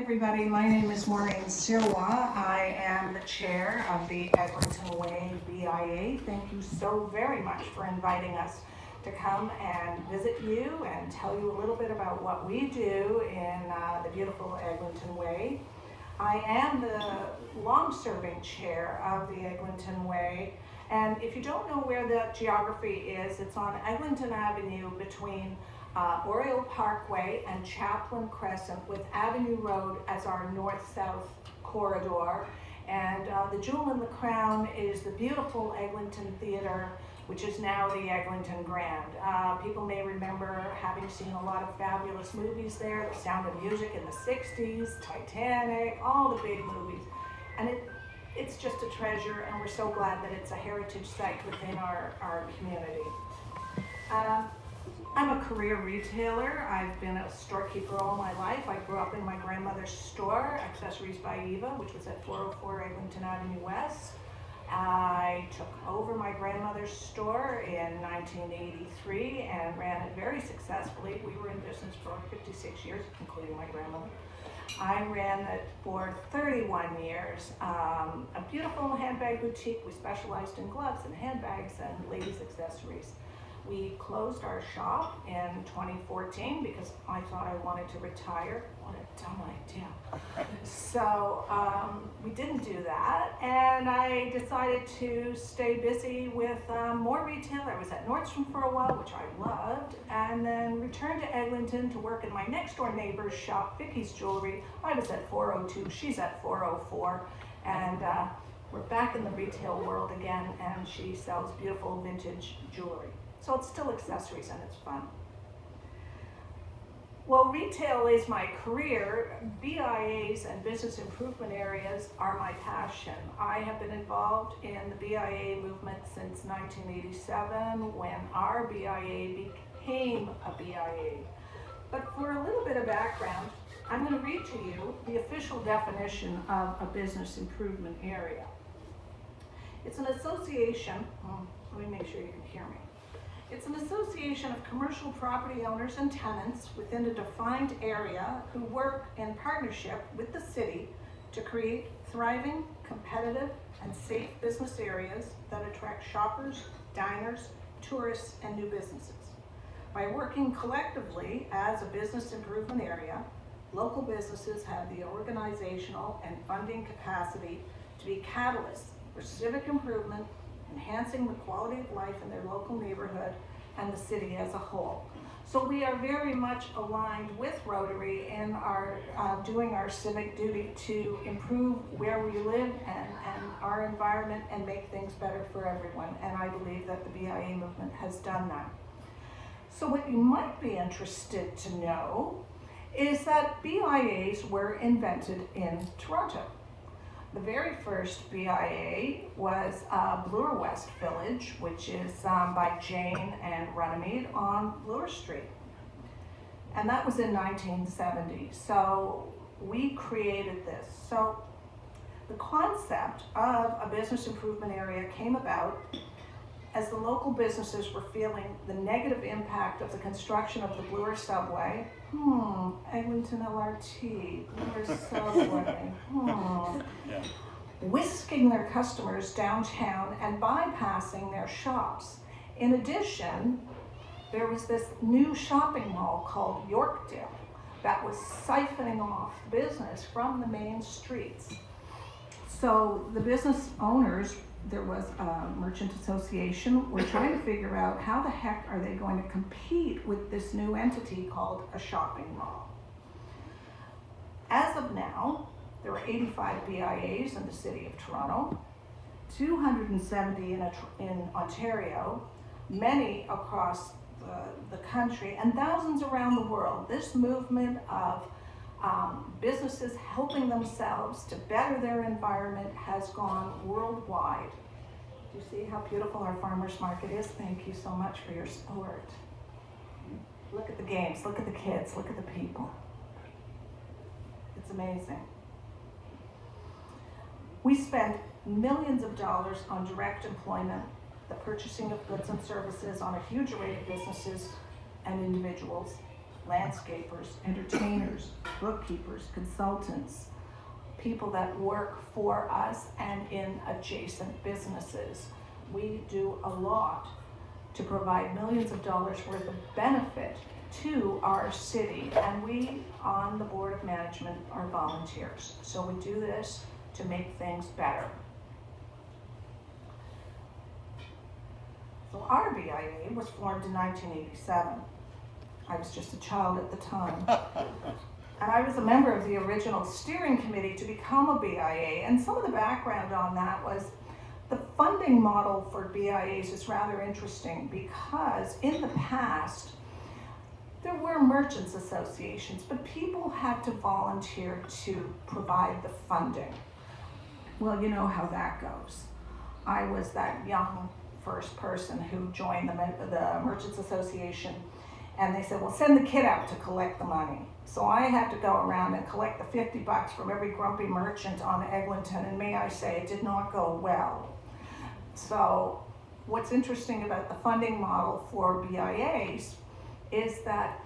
Everybody, my name is Maureen Sirois. I am the chair of the Eglinton Way BIA. Thank you so very much for inviting us to come and visit you and tell you a little bit about what we do in the beautiful Eglinton Way. I am the long-serving chair of the Eglinton Way, and if you don't know where the geography is, it's on Eglinton Avenue between Oriole Parkway and Chaplin Crescent, with Avenue Road as our north-south corridor. And the jewel in the crown is the beautiful Eglinton Theatre, which is now the Eglinton Grand. People may remember having seen a lot of fabulous movies there, The Sound of Music in the 60s, Titanic, all the big movies. And it's just a treasure, and we're so glad that it's a heritage site within our community. I'm a career retailer. I've been a storekeeper all my life. I grew up in my grandmother's store, Accessories by Eva, which was at 404 Eglinton Avenue West. I took over my grandmother's store in 1983 and ran it very successfully. We were in business for 56 years, including my grandmother. I ran it for 31 years. A beautiful handbag boutique. We specialized in gloves and handbags and ladies' accessories. We closed our shop in 2014 because I thought I wanted to retire. What a dumb idea. So we didn't do that, and I decided to stay busy with more retail. I was at Nordstrom for a while, which I loved, and then returned to Eglinton to work in my next door neighbor's shop, Vicky's Jewelry. I was at 402, she's at 404, and we're back in the retail world again, and she sells beautiful vintage jewelry. So it's still accessories and it's fun. Well, retail is my career. BIAs and business improvement areas are my passion. I have been involved in the BIA movement since 1987, when our BIA became a BIA. But for a little bit of background, I'm going to read to you the official definition of a business improvement area. It's an association, let me make sure you can hear me. It's an association of commercial property owners and tenants within a defined area who work in partnership with the city to create thriving, competitive, and safe business areas that attract shoppers, diners, tourists, and new businesses. By working collectively as a business improvement area, local businesses have the organizational and funding capacity to be catalysts for civic improvement, enhancing the quality of life in their local neighborhood and the city as a whole. So we are very much aligned with Rotary in our doing our civic duty to improve where we live and our environment and make things better for everyone. And I believe that the BIA movement has done that. So what you might be interested to know is that BIAs were invented in Toronto. The very first BIA was Bloor West Village, which is by Jane and Runnymede on Bloor Street. And that was in 1970. So we created this. So the concept of a business improvement area came about as the local businesses were feeling the negative impact of the construction of the Bloor subway. Eglinton LRT, Bloor subway. Yeah. Whisking their customers downtown and bypassing their shops. In addition, there was this new shopping mall called Yorkdale that was siphoning off business from the main streets. So the business owners, there was a merchant association, were trying to figure out how the heck are they going to compete with this new entity called a shopping mall. As of now, there are 85 BIAs in the city of Toronto, 270 in Ontario, many across the country, and thousands around the world. This movement of businesses helping themselves to better their environment has gone worldwide. Do you see how beautiful our farmers market is? Thank you so much for your support. Look at the games, look at the kids, look at the people. It's amazing. We spend millions of dollars on direct employment, the purchasing of goods and services on a huge array of businesses and individuals. landscapers, entertainers, bookkeepers, consultants, people that work for us and in adjacent businesses. We do a lot to provide millions of dollars worth of benefit to our city, and we on the Board of Management are volunteers. So we do this to make things better. So our BIA was formed in 1987. I was just a child at the time. And I was a member of the original steering committee to become a BIA, and some of the background on that was the funding model for BIAs is rather interesting because in the past, there were merchants associations, but people had to volunteer to provide the funding. Well, you know how that goes. I was that young first person who joined the Merchants Association, and they said, well, send the kid out to collect the money. So I had to go around and collect the $50 from every grumpy merchant on Eglinton, and may I say, it did not go well. So what's interesting about the funding model for BIAs is that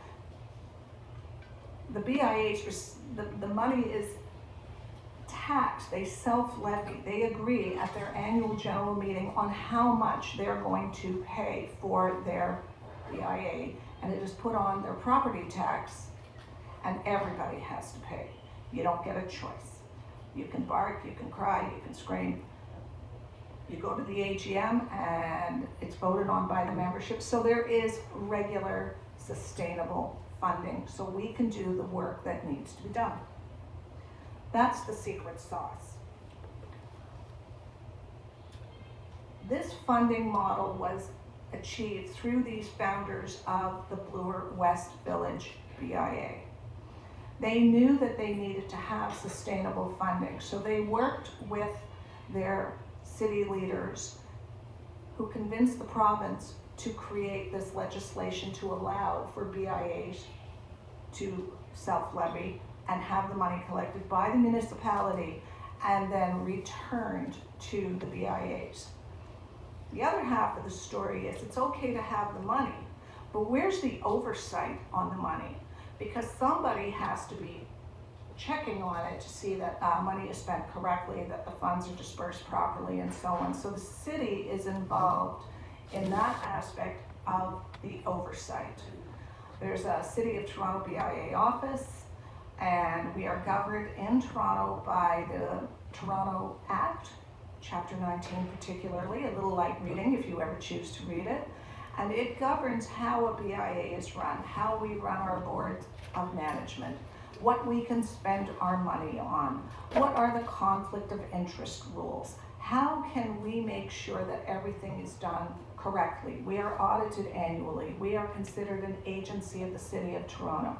the BIAs, the money is taxed, they self-levy, they agree at their annual general meeting on how much they're going to pay for their BIA, and it is put on their property tax, and everybody has to pay. You don't get a choice. You can bark, you can cry, you can scream. You go to the AGM and it's voted on by the membership. So there is regular, sustainable funding so we can do the work that needs to be done. That's the secret sauce. This funding model was achieved through these founders of the Bloor West Village BIA. They knew that they needed to have sustainable funding, so they worked with their city leaders who convinced the province to create this legislation to allow for BIAs to self-levy and have the money collected by the municipality and then returned to the BIAs. The other half of the story is it's okay to have the money, but where's the oversight on the money? Because somebody has to be checking on it to see that money is spent correctly, that the funds are dispersed properly, and so on. So the city is involved in that aspect of the oversight. There's a City of Toronto BIA office, and we are governed in Toronto by the Toronto Act, Chapter 19 particularly, a little light reading if you ever choose to read it. And it governs how a BIA is run, how we run our board of management, what we can spend our money on, what are the conflict of interest rules, how can we make sure that everything is done correctly. We are audited annually. We are considered an agency of the City of Toronto.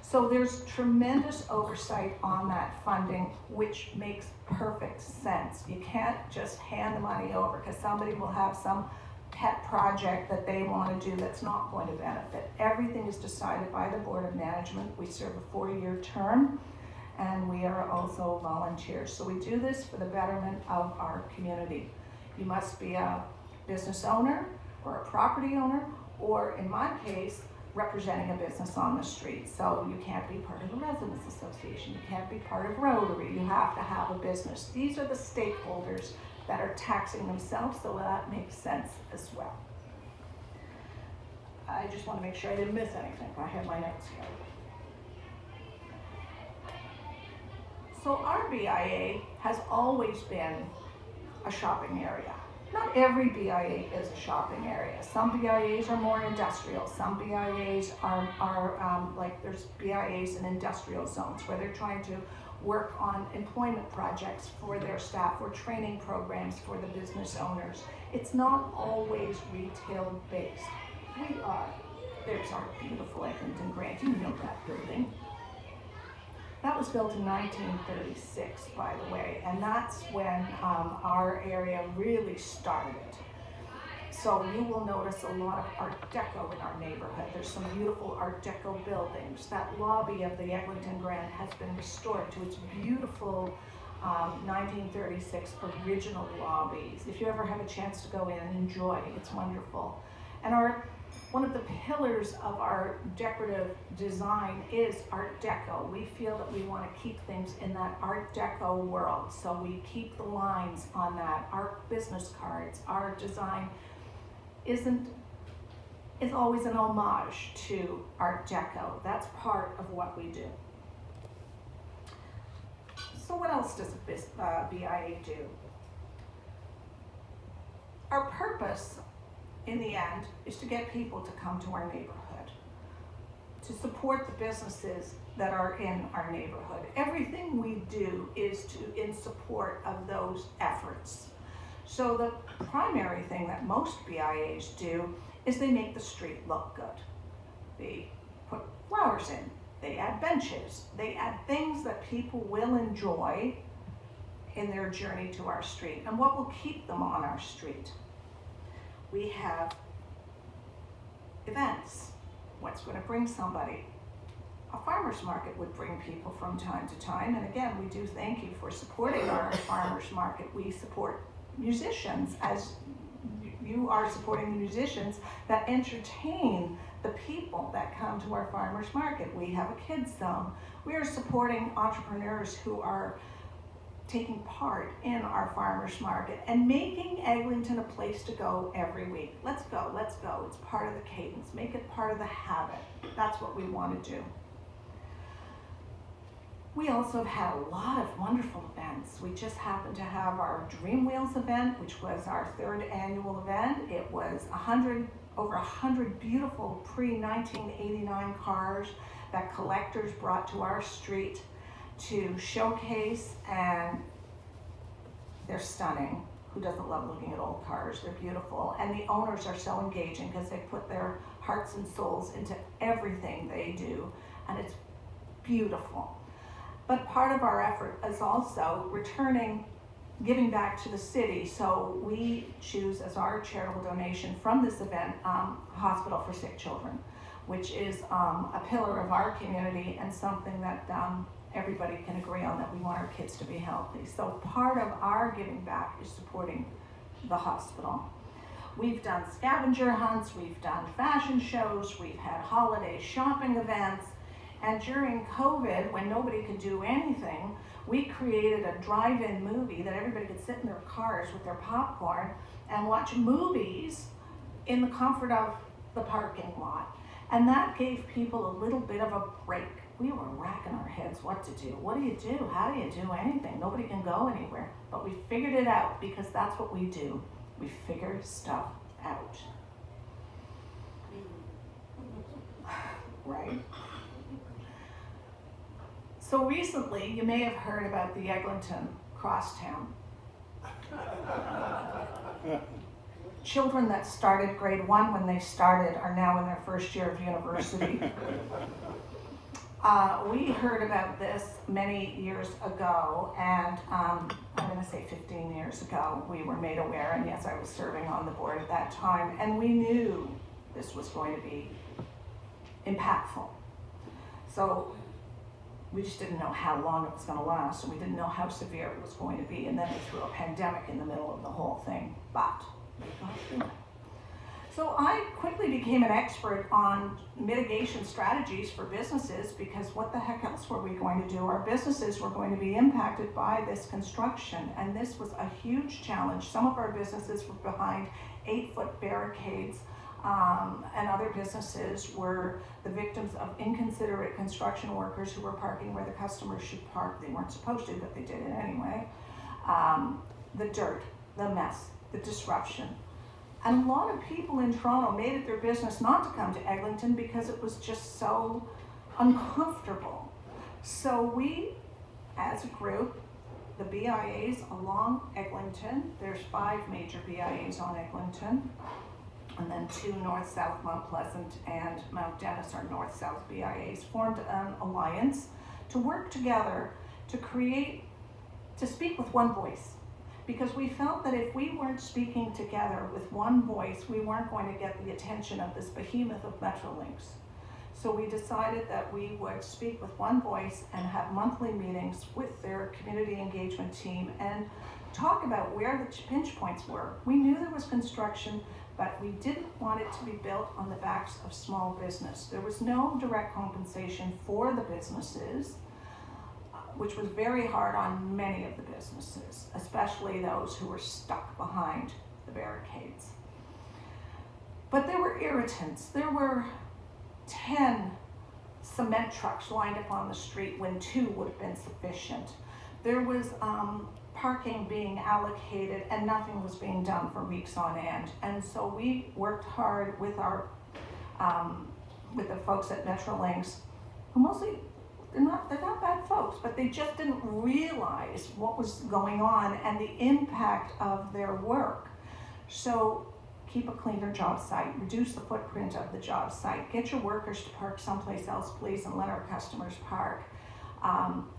So there's tremendous oversight on that funding, which makes perfect sense. You can't just hand the money over because somebody will have some pet project that they want to do that's not going to benefit. Everything is decided by the Board of Management. We serve a 4-year term, and we are also volunteers. So we do this for the betterment of our community. You must be a business owner or a property owner, or in my case, representing a business on the street. So you can't be part of a residents association, you can't be part of Rotary, you have to have a business. These are the stakeholders that are taxing themselves, so that makes sense as well. I just want to make sure I didn't miss anything. I have my notes here. So our BIA has always been a shopping area. Not every BIA is a shopping area. Some BIAs are more industrial. Some BIAs are like there's BIAs in industrial zones where they're trying to work on employment projects for their staff or training programs for the business owners. It's not always retail based. There's our beautiful Eglinton Grant. You know that building. That was built in 1936, by the way, and that's when our area really started. So you will notice a lot of Art Deco in our neighborhood. There's some beautiful Art Deco buildings. That lobby of the Eglinton Grant has been restored to its beautiful 1936 original lobbies. If you ever have a chance to go in and enjoy, it's wonderful. And our One of the pillars of our decorative design is Art Deco. We feel that we want to keep things in that Art Deco world, so we keep the lines on that. Our business cards, our design is always an homage to Art Deco. That's part of what we do. So what else does BIA do? Our purpose, in the end, is to get people to come to our neighborhood, to support the businesses that are in our neighborhood. Everything we do is in support of those efforts. So the primary thing that most BIAs do is they make the street look good. They put flowers in, they add benches, they add things that people will enjoy in their journey to our street and what will keep them on our street. We have events. What's going to bring somebody? A farmer's market would bring people from time to time, and again, we do thank you for supporting our farmer's market. We support musicians, as you are supporting the musicians that entertain the people that come to our farmer's market. We have a kids zone. We are supporting entrepreneurs who are taking part in our farmer's market and making Eglinton a place to go every week. Let's go, let's go. It's part of the cadence. Make it part of the habit. That's what we want to do. We also have had a lot of wonderful events. We just happened to have our Dream Wheels event, which was our 3rd annual event. It was over 100 beautiful pre-1989 cars that collectors brought to our street to showcase, and they're stunning. Who doesn't love looking at old cars? They're beautiful, and the owners are so engaging because they put their hearts and souls into everything they do, and it's beautiful. But part of our effort is also giving back to the city. So we choose as our charitable donation from this event, Hospital for Sick Children, which is a pillar of our community and something that everybody can agree on, that we want our kids to be healthy. So part of our giving back is supporting the hospital. We've done scavenger hunts, we've done fashion shows, we've had holiday shopping events. And during COVID, when nobody could do anything, we created a drive-in movie that everybody could sit in their cars with their popcorn and watch movies in the comfort of the parking lot. And that gave people a little bit of a break. We were racking our heads what to do. What do you do? How do you do anything? Nobody can go anywhere. But we figured it out because that's what we do. We figure stuff out. Right? So recently, you may have heard about the Eglinton Crosstown. Children that started grade 1 when they started are now in their first year of university. We heard about this many years ago, and I'm going to say 15 years ago, we were made aware, and yes, I was serving on the board at that time, and we knew this was going to be impactful. So we just didn't know how long it was going to last, and we didn't know how severe it was going to be, and then we threw a pandemic in the middle of the whole thing, but we got through it. So I quickly became an expert on mitigation strategies for businesses, because what the heck else were we going to do? Our businesses were going to be impacted by this construction, and this was a huge challenge. Some of our businesses were behind 8-foot barricades, and other businesses were the victims of inconsiderate construction workers who were parking where the customers should park. They weren't supposed to, but they did it anyway. The dirt, the mess, the disruption. And a lot of people in Toronto made it their business not to come to Eglinton because it was just so uncomfortable. So we, as a group, the BIAs along Eglinton, there's 5 major BIAs on Eglinton, and then 2 north-south, Mount Pleasant and Mount Dennis are north-south BIAs, formed an alliance to work together to speak with one voice. Because we felt that if we weren't speaking together with one voice, we weren't going to get the attention of this behemoth of Metrolinx. So we decided that we would speak with one voice and have monthly meetings with their community engagement team and talk about where the pinch points were. We knew there was construction, but we didn't want it to be built on the backs of small business. There was no direct compensation for the businesses, which was very hard on many of the businesses, especially those who were stuck behind the barricades. But there were irritants. There were 10 cement trucks lined up on the street when 2 would have been sufficient. There was parking being allocated and nothing was being done for weeks on end. And so we worked hard with our with the folks at Metrolinx, who mostly they're not bad folks, but they just didn't realize what was going on and the impact of their work. So keep a cleaner job site, reduce the footprint of the job site, get your workers to park someplace else, please, and let our customers park.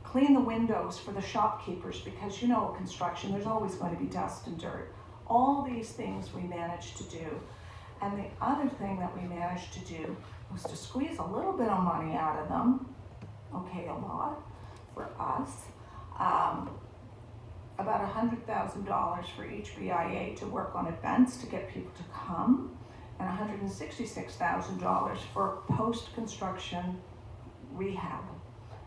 Clean the windows for the shopkeepers, because you know, construction, there's always going to be dust and dirt. All these things we managed to do. And the other thing that we managed to do was to squeeze a little bit of money out of them, okay, a lot for us, about $100,000 for each BIA to work on events to get people to come, and $166,000 for post-construction rehab.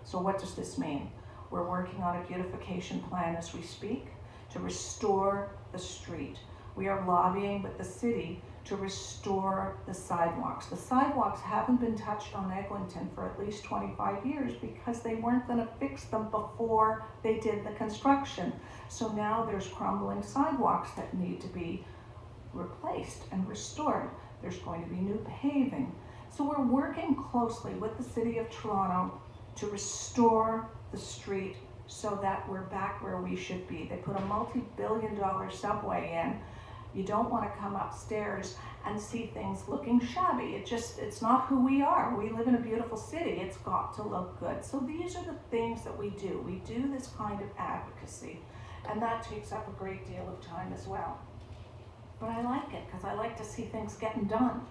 So what does this mean? We're working on a beautification plan as we speak to restore the street. We are lobbying with the city to restore the sidewalks. The sidewalks haven't been touched on Eglinton for at least 25 years because they weren't going to fix them before they did the construction. So now there's crumbling sidewalks that need to be replaced and restored. There's going to be new paving. So we're working closely with the City of Toronto to restore the street so that we're back where we should be. They put a multi-billion-dollar subway in. You don't want to come upstairs and see things looking shabby. It's not who we are. We live in a beautiful city. It's got to look good. So these are the things that we do. We do this kind of advocacy, and that takes up a great deal of time as well. But I like it because I like to see things getting done.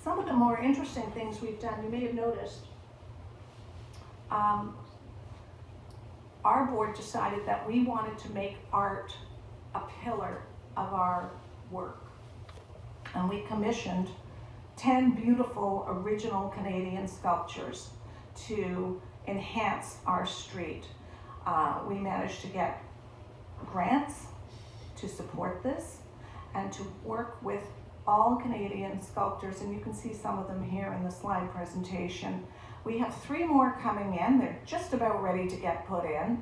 Some of the more interesting things we've done, you may have noticed, our board decided that we wanted to make art a pillar of our work. And we commissioned 10 beautiful original Canadian sculptures to enhance our street. We managed to get grants to support this and to work with all Canadian sculptors, and you can see some of them here in the slide presentation. We have 3 more coming in. They're just about ready to get put in.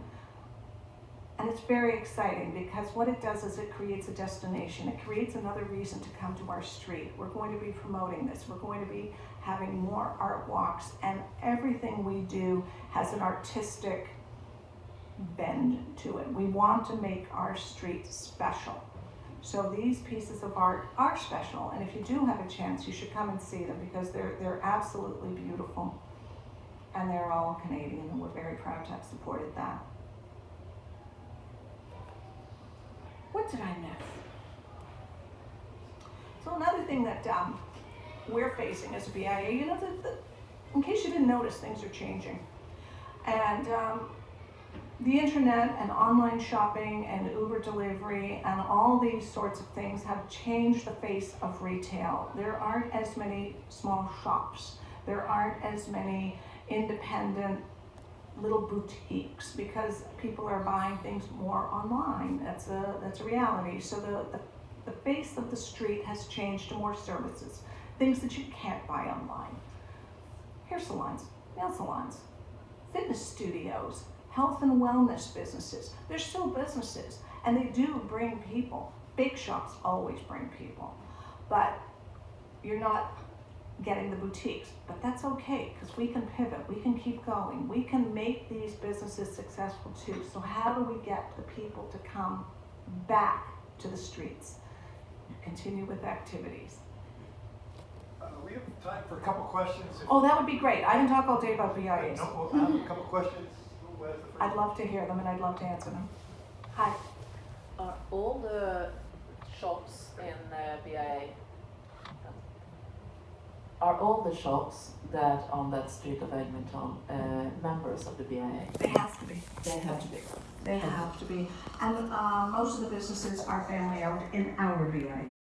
And it's very exciting because what it does is it creates a destination. It creates another reason to come to our street. We're going to be promoting this. We're going to be having more art walks, and everything we do has an artistic bend to it. We want to make our street special. So these pieces of art are special, and if you do have a chance, you should come and see them because they're absolutely beautiful. And they're all Canadian, and we're very proud to have supported that. What did I miss? So another thing that we're facing as a BIA, you know, in case you didn't notice, things are changing. And the internet and online shopping and Uber delivery and all these sorts of things have changed the face of retail. There aren't as many small shops. There aren't as many independent little boutiques because people are buying things more online. That's a reality. So the face of the street has changed to more services, things that you can't buy online. Hair salons, nail salons, fitness studios, health and wellness businesses. They're still businesses, and they do bring people. Bake shops always bring people, but you're not getting the boutiques. But that's okay, because we can pivot, we can keep going, we can make these businesses successful too. So how do we get the people to come back to the streets? Continue with activities. We have time for a couple questions. Oh, that would be great. I can talk all day about BIAs. No, we'll have a couple questions. I'd love to hear them, and I'd love to answer them. Hi. Are all the shops in BIA Are all the shops that on that street of Eglinton members of the BIA? They have to be. They have to be. They have to be. And most of the businesses are family owned in our BIA.